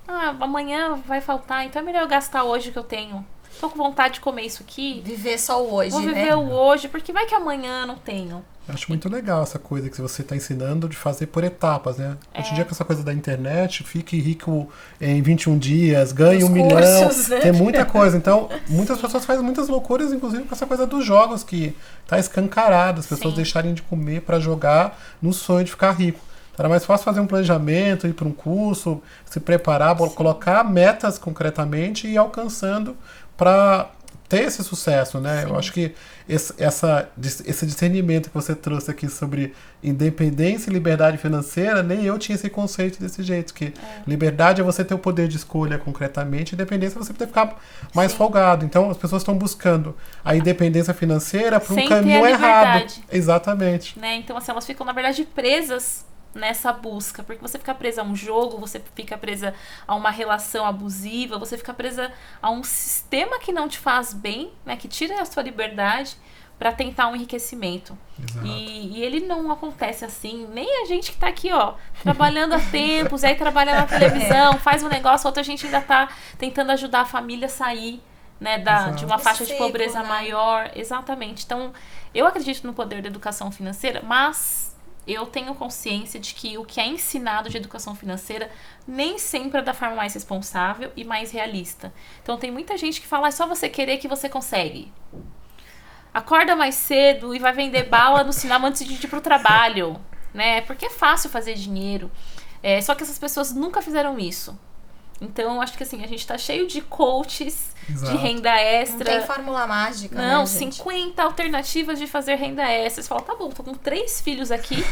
Amanhã vai faltar, então é melhor eu gastar hoje o que eu tenho. Tô com vontade de comer isso aqui. Viver só o hoje, Vou viver o hoje, porque vai que amanhã eu não tenho. Eu acho muito legal essa coisa que você está ensinando de fazer por etapas, né? Hoje em dia, com essa coisa da internet, fique rico em 21 dias, ganhe Os 1 milhão, cursos, né? tem muita coisa. Então, muitas pessoas fazem muitas loucuras, inclusive com essa coisa dos jogos, que tá escancarado, as pessoas Sim. deixarem de comer para jogar no sonho de ficar rico. Então, era mais fácil fazer um planejamento, ir para um curso, se preparar, colocar metas concretamente e ir alcançando para ter esse sucesso, né? Sim. Eu acho que esse discernimento que você trouxe aqui sobre independência e liberdade financeira, nem eu tinha esse conceito desse jeito, que liberdade é você ter o poder de escolha concretamente, independência é você poder ficar mais folgado. Então as pessoas estão buscando a independência financeira para um Sem ter caminho a errado. liberdade. Exatamente. Né? Então, assim, elas ficam, na verdade, presas nessa busca, porque você fica presa a um jogo, você fica presa a uma relação abusiva, você fica presa a um sistema que não te faz bem, né, que tira a sua liberdade para tentar um enriquecimento. Exato. E ele não acontece assim, nem a gente que tá aqui, ó, trabalhando há tempos, aí trabalha na televisão, faz um negócio, outra gente ainda tá tentando ajudar a família a sair, né, de uma faixa de Seco, pobreza né? maior. Exatamente. Então, eu acredito no poder da educação financeira, mas eu tenho consciência de que o que é ensinado de educação financeira nem sempre é da forma mais responsável e mais realista. Então tem muita gente que fala, é só você querer que você consegue. Acorda mais cedo e vai vender bala no cinema antes de ir pro trabalho, né? Porque é fácil fazer dinheiro. Só que essas pessoas nunca fizeram isso. Então, acho que assim, a gente tá cheio de coaches Exato. de renda Não extra. tem fórmula mágica, Não, né, gente? 50 alternativas de fazer renda extra. Você fala, tá bom, tô com 3 filhos aqui.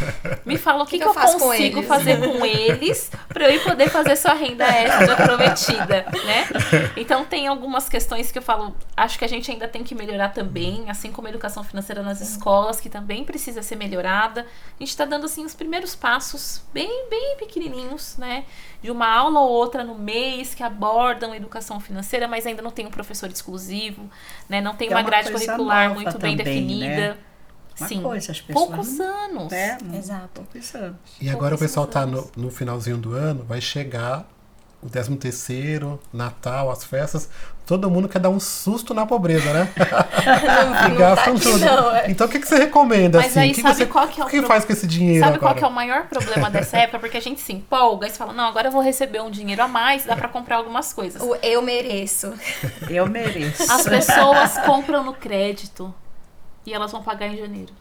Me fala o que eu eu faço com consigo eles? fazer com eles pra eu ir poder fazer sua renda extra prometida, né? Então tem algumas questões que eu falo, acho que a gente ainda tem que melhorar também, assim como a educação financeira nas escolas, que também precisa ser melhorada. A gente tá dando, assim, os primeiros passos bem, bem pequenininhos, né? De uma aula ou outra no mês que abordam educação financeira, mas ainda não tem um professor exclusivo, né? Não tem Que é uma uma grade coisa curricular nova muito bem também, definida. né? Uma Sim, coisa, as pessoas poucos anos. Exato. Poucos anos. E agora o pessoal tá anos. no finalzinho do ano, vai chegar o 13º, Natal, as festas, todo mundo quer dar um susto na pobreza, né? E Não gastam tá aqui, tudo. não, Então o que você recomenda, Mas assim? aí O que sabe você qual que é o faz com esse dinheiro Sabe agora? qual que é o maior problema dessa época? Porque a gente se empolga e se fala, não, agora eu vou receber um dinheiro a mais, dá pra comprar algumas coisas. O eu mereço. Eu mereço. As pessoas compram no crédito e elas vão pagar em janeiro.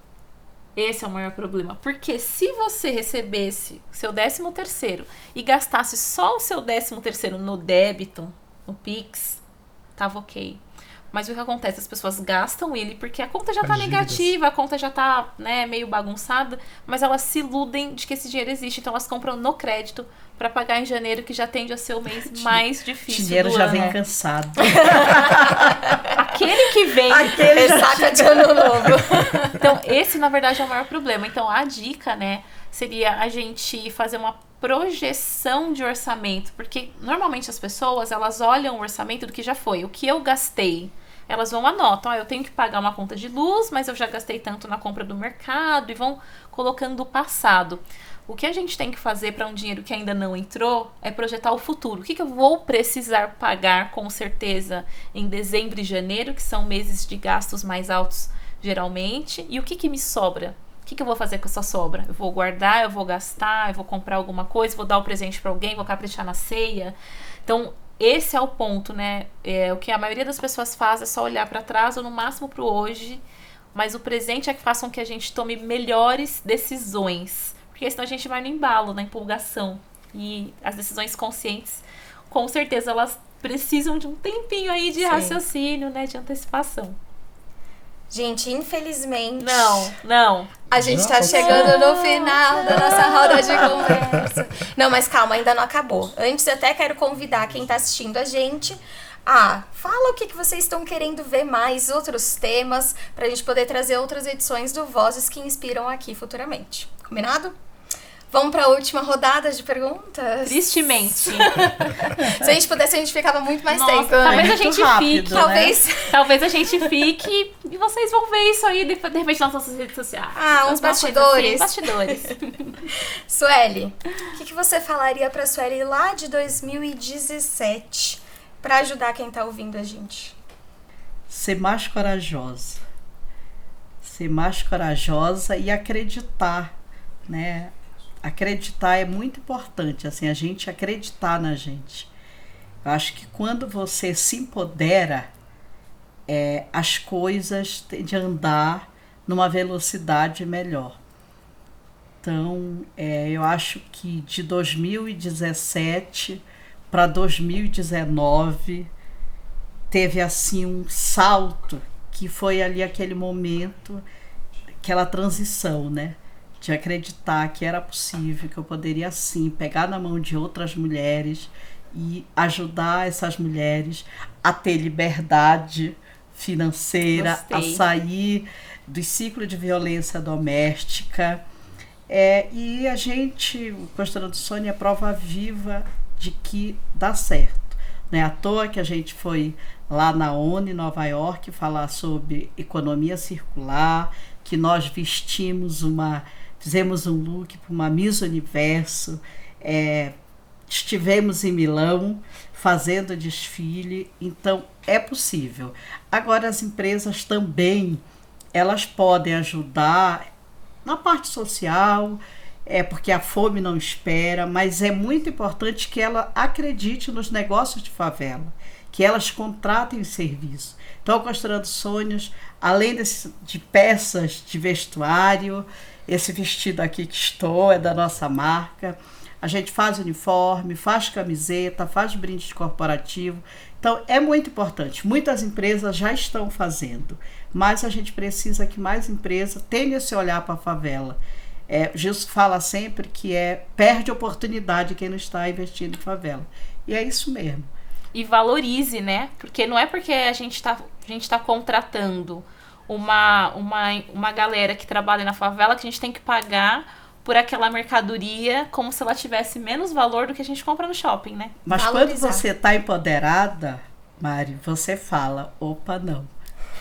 Esse é o maior problema. Porque se você recebesse seu 13º e gastasse só o seu 13º no débito, no Pix, tava ok. Mas o que acontece? As pessoas gastam ele porque a conta já tá As dívidas. negativa, a conta já tá, né, meio bagunçada, mas elas se iludem de que esse dinheiro existe. Então elas compram no crédito pra pagar em janeiro, que já tende a ser o mês mais O difícil dinheiro do já ano. vem cansado. Aquele que vem Ressaca de ano novo. Então, esse, na verdade, é o maior problema. Então, a dica, né, seria a gente fazer uma projeção de orçamento. Porque, normalmente, as pessoas, elas olham o orçamento do que já foi. O que eu gastei. Elas vão anotam, eu tenho que pagar uma conta de luz, mas eu já gastei tanto na compra do mercado, e vão colocando o passado. O que a gente tem que fazer para um dinheiro que ainda não entrou é projetar o futuro. O que eu vou precisar pagar com certeza em dezembro e janeiro, que são meses de gastos mais altos geralmente, e o que me sobra? O que eu vou fazer com essa sobra? Eu vou guardar, eu vou gastar, eu vou comprar alguma coisa, vou dar o presente para alguém, vou caprichar na ceia. Então, esse é o ponto, né? O que a maioria das pessoas faz é só olhar para trás ou no máximo para o hoje, mas o presente é que faça com que a gente tome melhores decisões, porque senão a gente vai no embalo, na empolgação. E as decisões conscientes, com certeza, elas precisam de um tempinho aí de Sim. raciocínio, né? De antecipação. Gente, infelizmente... Não. A gente Já tá passou. chegando no final da nossa roda de conversa. Não, mas calma, ainda não acabou. Antes, eu até quero convidar quem tá assistindo a gente fala o que vocês estão querendo ver mais, outros temas, pra gente poder trazer outras edições do Vozes que Inspiram aqui futuramente. Combinado? Vamos para a última rodada de perguntas? Tristemente. Se a gente pudesse, a gente ficava muito mais Nossa, tempo. talvez Né? a gente rápido, fique. né? Talvez a gente fique e vocês vão ver isso aí de repente nas nossas redes sociais. Ah, uns Alguma coisa bastidores. Assim, bastidores. Sueli, o que você falaria pra Sueli lá de 2017 pra ajudar quem tá ouvindo a gente? Ser mais corajosa. Ser mais corajosa e acreditar, né? Acreditar é muito importante, assim, a gente acreditar na gente. Eu acho que quando você se empodera, as coisas tendem a andar numa velocidade melhor. Então, eu acho que de 2017 para 2019 teve assim um salto, que foi ali aquele momento, aquela transição, né? De acreditar que era possível, que eu poderia sim pegar na mão de outras mulheres e ajudar essas mulheres a ter liberdade financeira, Gostei. a sair do ciclo de violência doméstica. E a gente, o Consultoria do Sonho, é prova viva de que dá certo. Não é à toa que a gente foi lá na ONU, em Nova York, falar sobre economia circular, que nós fizemos um look para uma Miss Universo, estivemos em Milão fazendo desfile, então é possível. Agora as empresas também, elas podem ajudar na parte social, porque a fome não espera, mas é muito importante que ela acredite nos negócios de favela, que elas contratem o serviço. Então, Costurando Sonhos, além de peças de vestuário, esse vestido aqui que estou é da nossa marca, a gente faz uniforme, faz camiseta, faz brinde corporativo. Então, é muito importante. Muitas empresas já estão fazendo, mas a gente precisa que mais empresas tenham esse olhar para a favela. O Gilson fala sempre que perde oportunidade quem não está investindo em favela. E é isso mesmo. E valorize, né? Porque não é porque a gente tá contratando uma galera que trabalha na favela que a gente tem que pagar por aquela mercadoria como se ela tivesse menos valor do que a gente compra no shopping, né? Mas Valorizar. quando você está empoderada, Mari, você fala, opa, não,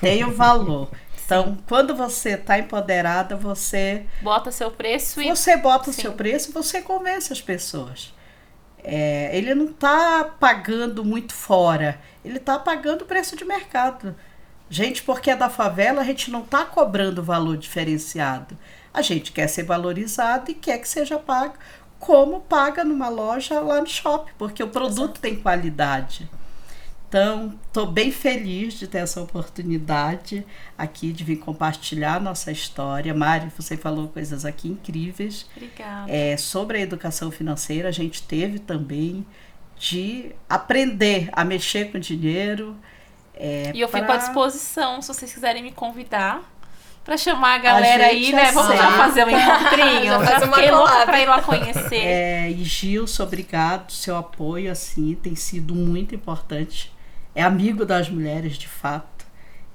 tem o valor. Então, quando você está empoderada, você Bota seu preço e... Você bota o Sim. seu preço e você convence as pessoas. Ele não está pagando muito fora, ele está pagando o preço de mercado. Gente, porque é da favela, a gente não está cobrando valor diferenciado. A gente quer ser valorizado e quer que seja pago como paga numa loja lá no shopping, porque o produto tem qualidade. Então, estou bem feliz de ter essa oportunidade aqui de vir compartilhar a nossa história. Mari, você falou coisas aqui incríveis. Obrigada. Sobre a educação financeira, a gente teve também de aprender a mexer com dinheiro. E eu fico à disposição, se vocês quiserem me convidar, para chamar a galera aí, gente né? Vamos já aceita. fazer um encontrinho. Já Já faz uma fiquei louca collab. para ir lá conhecer. E Gilson, obrigado. Seu apoio, assim, tem sido muito importante. É amigo das mulheres, de fato.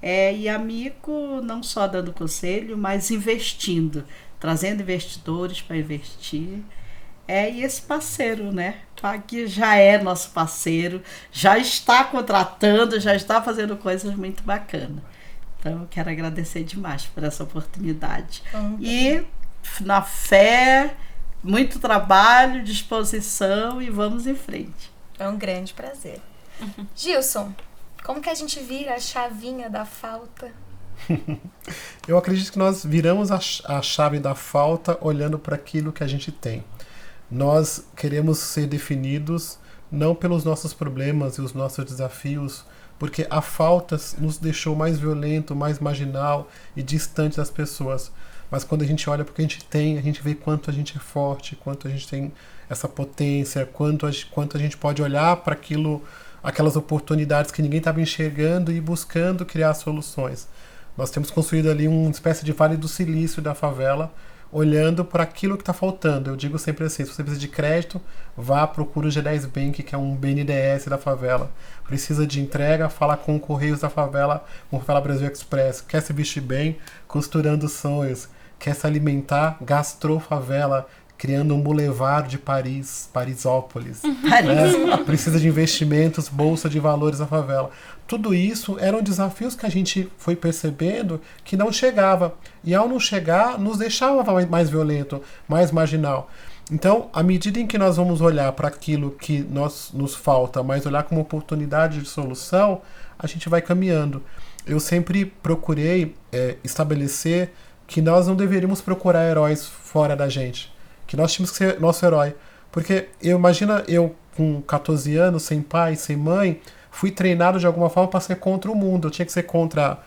E amigo não só dando conselho, mas investindo, trazendo investidores para investir. E esse parceiro, né? Que já é nosso parceiro, já está contratando, já está fazendo coisas muito bacanas. Então, eu quero agradecer demais por essa oportunidade. E, na fé, muito trabalho, disposição e vamos em frente. É um grande prazer. Gilson, como que a gente vira a chavinha da falta? Eu acredito que nós viramos a chave da falta olhando para aquilo que a gente tem. Nós queremos ser definidos não pelos nossos problemas e os nossos desafios, porque a falta nos deixou mais violento, mais marginal e distante das pessoas. Mas quando a gente olha para o que a gente tem, a gente vê quanto a gente é forte, quanto a gente tem essa potência, quanto a gente pode olhar para aquelas oportunidades que ninguém estava enxergando e buscando criar soluções. Nós temos construído ali uma espécie de Vale do Silício da favela, olhando para aquilo que está faltando. Eu digo sempre assim, se você precisa de crédito, vá, procura o G10 Bank, que é um BNDES da favela. Precisa de entrega, fala com o Correios da favela, com o Favela Brasil Express. Quer se vestir bem? Costurando Sonhos. Quer se alimentar? Gastrou Favela. criando um boulevard de Paris, Parisópolis. Paris. Precisa de investimentos, bolsa de valores na favela. Tudo isso eram desafios que a gente foi percebendo que não chegava. E ao não chegar, nos deixava mais violento, mais marginal. Então, à medida em que nós vamos olhar para aquilo que nos falta, mas olhar como oportunidade de solução, a gente vai caminhando. Eu sempre procurei estabelecer que nós não deveríamos procurar heróis fora da gente. Que nós tínhamos que ser nosso herói. Porque imagina eu com 14 anos, sem pai, sem mãe, fui treinado de alguma forma para ser contra o mundo. Eu tinha que ser contra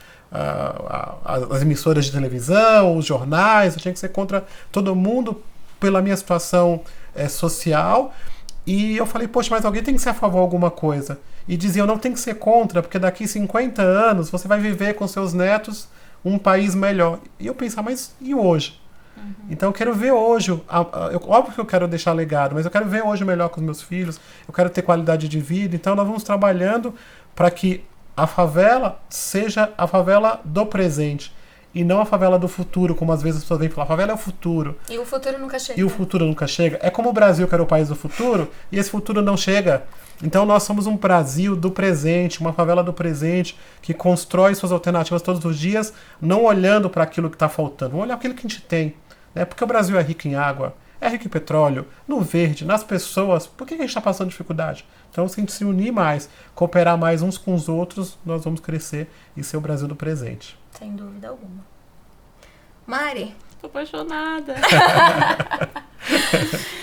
as emissoras de televisão, os jornais, eu tinha que ser contra todo mundo pela minha situação social. E eu falei, poxa, mas alguém tem que ser a favor de alguma coisa. E diziam, não tem que ser contra, porque daqui 50 anos você vai viver com seus netos um país melhor. E eu pensava, mas e hoje? Então eu quero ver hoje, óbvio que eu quero deixar legado, mas eu quero ver hoje melhor com os meus filhos, eu quero ter qualidade de vida, então nós vamos trabalhando para que a favela seja a favela do presente e não a favela do futuro, como às vezes as pessoas vêm falar, a favela é o futuro. E o futuro nunca chega. E o futuro nunca chega. É como o Brasil, que era o país do futuro, e esse futuro não chega. Então nós somos um Brasil do presente, uma favela do presente, que constrói suas alternativas todos os dias, não olhando para aquilo que está faltando, vamos olhar aquilo que a gente tem. Porque o Brasil é rico em água, é rico em petróleo, no verde, nas pessoas. Por que a gente está passando dificuldade? Então, se a gente se unir mais, cooperar mais uns com os outros, nós vamos crescer e ser o Brasil do presente. Sem dúvida alguma. Mari? Tô apaixonada.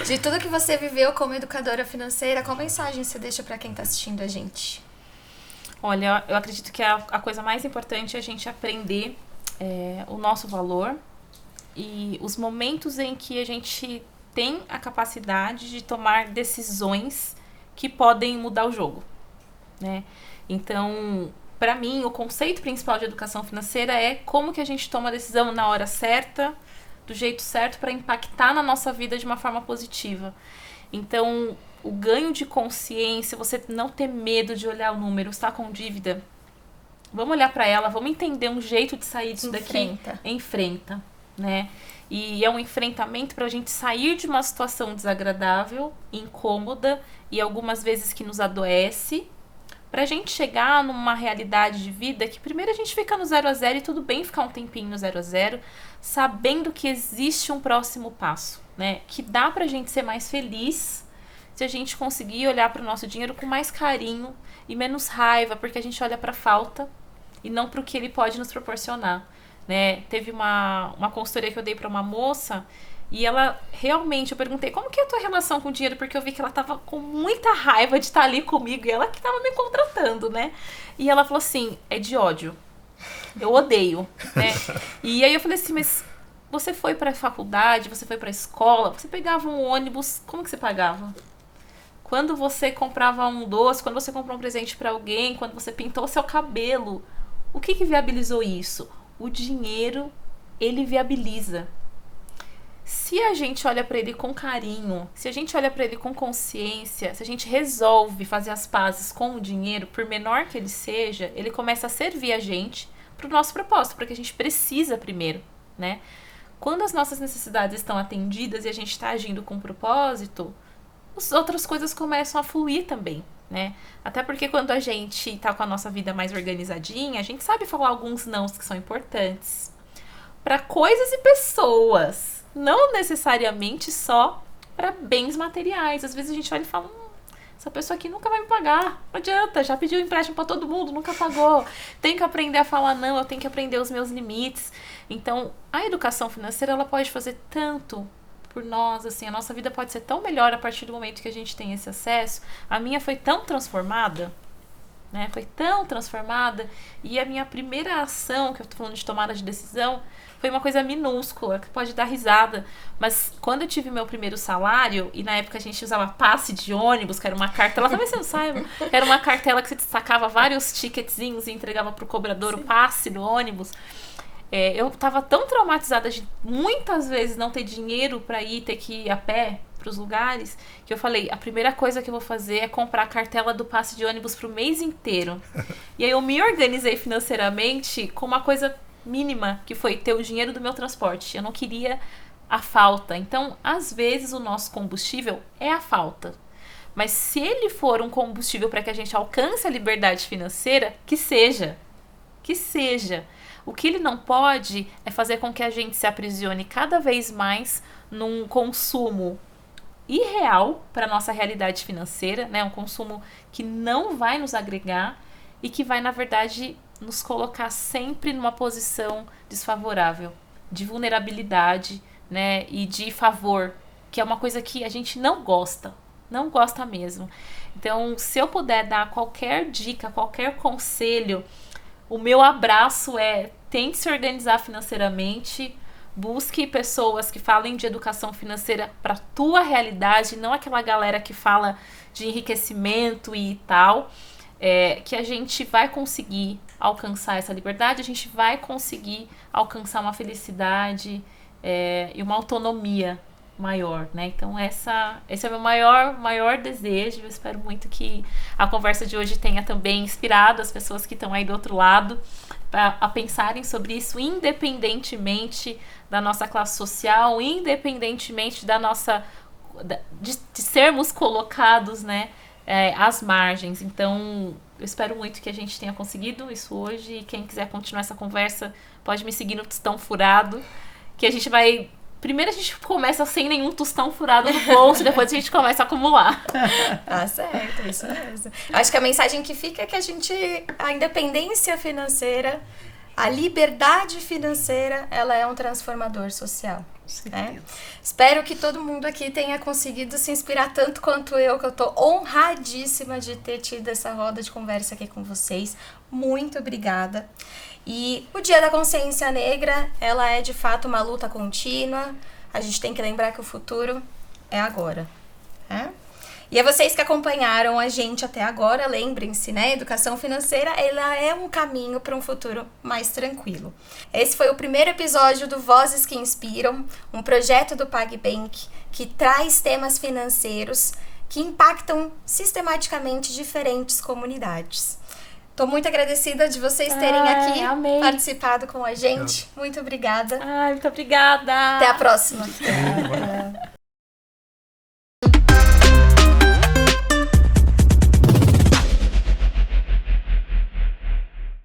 De tudo que você viveu como educadora financeira, qual mensagem você deixa para quem está assistindo a gente? Olha, eu acredito que a coisa mais importante é a gente aprender o nosso valor e os momentos em que a gente tem a capacidade de tomar decisões que podem mudar o jogo, né? Então, para mim, o conceito principal de educação financeira é como que a gente toma a decisão na hora certa, do jeito certo, para impactar na nossa vida de uma forma positiva. Então, o ganho de consciência, você não ter medo de olhar o número, está com dívida, vamos olhar para ela, vamos entender um jeito de sair disso daqui. Enfrenta, né? E é um enfrentamento para a gente sair de uma situação desagradável, incômoda e algumas vezes que nos adoece, pra gente chegar numa realidade de vida que primeiro a gente fica no 0 a 0 e tudo bem ficar um tempinho no 0 a 0, sabendo que existe um próximo passo, né? Que dá pra gente ser mais feliz se a gente conseguir olhar pro nosso dinheiro com mais carinho e menos raiva, porque a gente olha pra falta e não pro que ele pode nos proporcionar, né? Teve uma consultoria que eu dei pra uma moça e ela realmente, eu perguntei, como que é a tua relação com o dinheiro? Porque eu vi que ela tava com muita raiva de estar ali comigo e ela que tava me contratando, né? E ela falou assim, é de ódio. Eu odeio, né? E aí eu falei assim, mas você foi pra faculdade, você foi pra escola, você pegava um ônibus, como que você pagava? Quando você comprava um doce, quando você comprou um presente pra alguém, quando você pintou seu cabelo, o que viabilizou isso? O dinheiro, ele viabiliza. Se a gente olha para ele com carinho, se a gente olha para ele com consciência, se a gente resolve fazer as pazes com o dinheiro, por menor que ele seja, ele começa a servir a gente para o nosso propósito, porque a gente precisa primeiro, né? Quando as nossas necessidades estão atendidas e a gente está agindo com propósito, as outras coisas começam a fluir também, né? Até porque quando a gente tá com a nossa vida mais organizadinha, a gente sabe falar alguns nãos que são importantes para coisas e pessoas, não necessariamente só para bens materiais. Às vezes a gente olha e fala, essa pessoa aqui nunca vai me pagar, não adianta, já pediu empréstimo para todo mundo, nunca pagou. Tenho que aprender a falar não, eu tenho que aprender os meus limites. Então, a educação financeira, ela pode fazer tanto por nós, assim, a nossa vida pode ser tão melhor a partir do momento que a gente tem esse acesso. A minha foi tão transformada, né? Foi tão transformada. E a minha primeira ação, que eu tô falando de tomada de decisão, foi uma coisa minúscula, que pode dar risada. Mas quando eu tive meu primeiro salário, e na época a gente usava passe de ônibus, que era uma cartela, talvez você não saiba, era uma cartela que você destacava vários ticketzinhos e entregava pro cobrador o passe do ônibus. Eu tava tão traumatizada de muitas vezes não ter dinheiro pra ir, ter que ir a pé pros lugares, que eu falei, a primeira coisa que eu vou fazer é comprar a cartela do passe de ônibus pro mês inteiro. E aí eu me organizei financeiramente com uma coisa mínima, que foi ter o dinheiro do meu transporte. Eu não queria a falta. Então, às vezes, o nosso combustível é a falta. Mas se ele for um combustível para que a gente alcance a liberdade financeira, que seja. Que seja. O que ele não pode é fazer com que a gente se aprisione cada vez mais num consumo irreal para a nossa realidade financeira, né? Um consumo que não vai nos agregar e que vai, na verdade, nos colocar sempre numa posição desfavorável, de vulnerabilidade, né? E de favor, que é uma coisa que a gente não gosta mesmo. Então, se eu puder dar qualquer dica, qualquer conselho, o meu abraço é: tente se organizar financeiramente, busque pessoas que falem de educação financeira para a tua realidade, não aquela galera que fala de enriquecimento e tal, que a gente vai conseguir alcançar essa liberdade, a gente vai conseguir alcançar uma felicidade e uma autonomia maior, né? Então esse é o meu maior desejo. Eu espero muito que a conversa de hoje tenha também inspirado as pessoas que estão aí do outro lado a pensarem sobre isso, independentemente da nossa classe social, independentemente da nossa de sermos colocados, né, às margens. Então eu espero muito que a gente tenha conseguido isso hoje, e quem quiser continuar essa conversa pode me seguir no Tostão Furado, que a gente vai... Primeiro a gente começa sem nenhum tostão furado no bolso, depois a gente começa a acumular. Tá certo, isso mesmo. Acho que a mensagem que fica é que a independência financeira, a liberdade financeira, ela é um transformador social. Né? Espero que todo mundo aqui tenha conseguido se inspirar tanto quanto eu, que eu tô honradíssima de ter tido essa roda de conversa aqui com vocês. Muito obrigada. E o Dia da Consciência Negra, ela é de fato uma luta contínua. A gente tem que lembrar que o futuro é agora. Né? E a vocês que acompanharam a gente até agora, lembrem-se, né? Educação financeira, ela é um caminho para um futuro mais tranquilo. Esse foi o primeiro episódio do Vozes que Inspiram, um projeto do PagBank que traz temas financeiros que impactam sistematicamente diferentes comunidades. Tô muito agradecida de vocês terem aqui participado com a gente. Muito obrigada. Muito obrigada. Até a próxima.